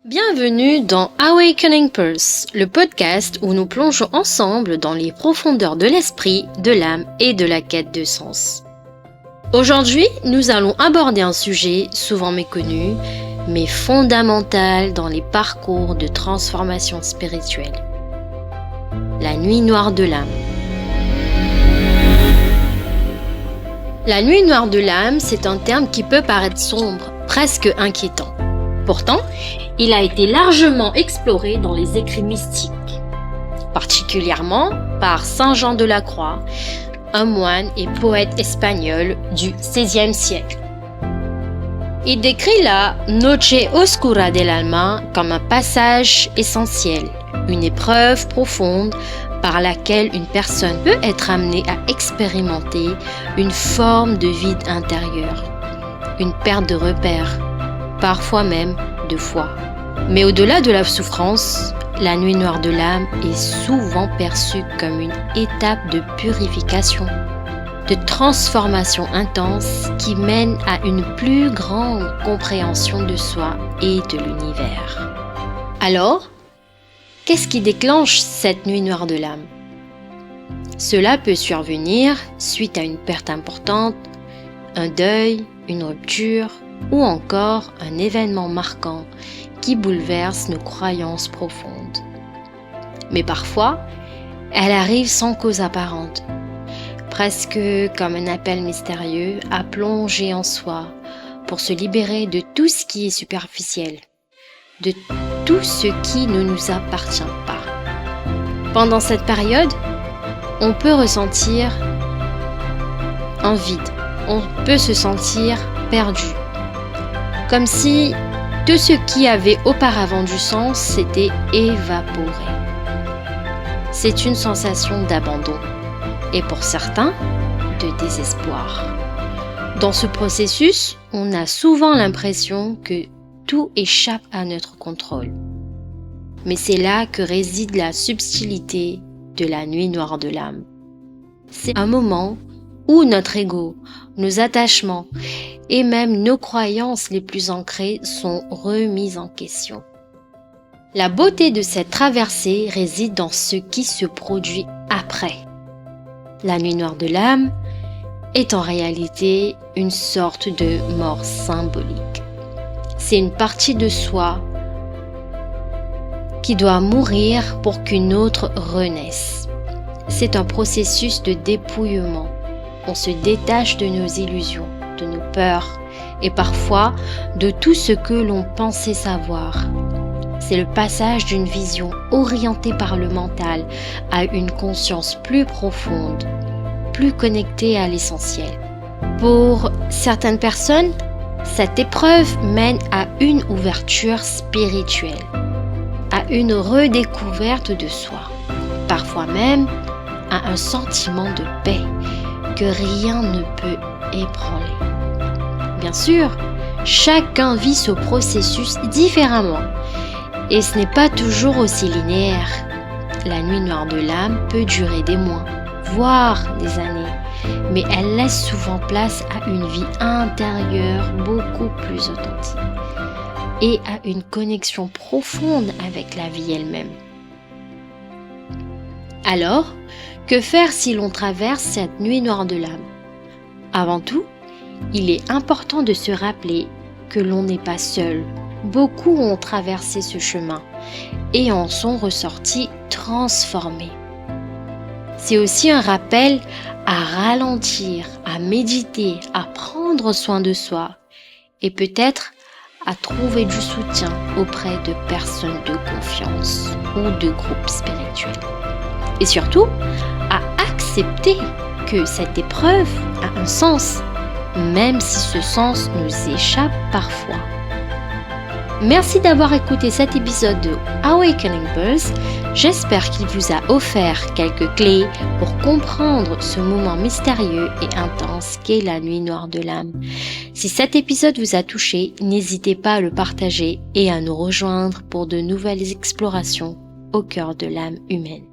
Bienvenue dans Awakening Pulse, le podcast où nous plongeons ensemble dans les profondeurs de l'esprit, de l'âme et de la quête de sens. Aujourd'hui, nous allons aborder un sujet souvent méconnu, mais fondamental dans les parcours de transformation spirituelle. La nuit noire de l'âme. La nuit noire de l'âme, c'est un terme qui peut paraître sombre, presque inquiétant. Pourtant, il a été largement exploré dans les écrits mystiques, particulièrement par Saint Jean de la Croix, un moine et poète espagnol du XVIe siècle. Il décrit la Noche Oscura del Alma comme un passage essentiel, une épreuve profonde par laquelle une personne peut être amenée à expérimenter une forme de vide intérieur, une perte de repères, parfois même de foi. Mais au-delà de la souffrance, la nuit noire de l'âme est souvent perçue comme une étape de purification, de transformation intense qui mène à une plus grande compréhension de soi et de l'univers. Alors, qu'est-ce qui déclenche cette nuit noire de l'âme ? Cela peut survenir suite à une perte importante, un deuil, une rupture, ou encore un événement marquant qui bouleverse nos croyances profondes. Mais parfois, elle arrive sans cause apparente, presque comme un appel mystérieux à plonger en soi pour se libérer de tout ce qui est superficiel, de tout ce qui ne nous appartient pas. Pendant cette période, on peut ressentir un vide, on peut se sentir perdu, comme si tout ce qui avait auparavant du sens s'était évaporé. C'est une sensation d'abandon et pour certains, de désespoir. Dans ce processus, on a souvent l'impression que tout échappe à notre contrôle. Mais c'est là que réside la subtilité de la nuit noire de l'âme. C'est un moment où notre ego, nos attachements et même nos croyances les plus ancrées sont remises en question. La beauté de cette traversée réside dans ce qui se produit après. La nuit noire de l'âme est en réalité une sorte de mort symbolique. C'est une partie de soi qui doit mourir pour qu'une autre renaisse. C'est un processus de dépouillement. On se détache de nos illusions, de nos peurs et parfois de tout ce que l'on pensait savoir. C'est le passage d'une vision orientée par le mental à une conscience plus profonde, plus connectée à l'essentiel. Pour certaines personnes, cette épreuve mène à une ouverture spirituelle, à une redécouverte de soi, parfois même à un sentiment de paix que rien ne peut ébranler. Bien sûr, chacun vit ce processus différemment et ce n'est pas toujours aussi linéaire. La nuit noire de l'âme peut durer des mois, voire des années, mais elle laisse souvent place à une vie intérieure beaucoup plus authentique et à une connexion profonde avec la vie elle-même. Alors, que faire si l'on traverse cette nuit noire de l'âme ? Avant tout, il est important de se rappeler que l'on n'est pas seul. Beaucoup ont traversé ce chemin et en sont ressortis transformés. C'est aussi un rappel à ralentir, à méditer, à prendre soin de soi et peut-être à trouver du soutien auprès de personnes de confiance ou de groupes spirituels. Et surtout, à accepter que cette épreuve a un sens, même si ce sens nous échappe parfois. Merci d'avoir écouté cet épisode de Awakening Pulse. J'espère qu'il vous a offert quelques clés pour comprendre ce moment mystérieux et intense qu'est la nuit noire de l'âme. Si cet épisode vous a touché, n'hésitez pas à le partager et à nous rejoindre pour de nouvelles explorations au cœur de l'âme humaine.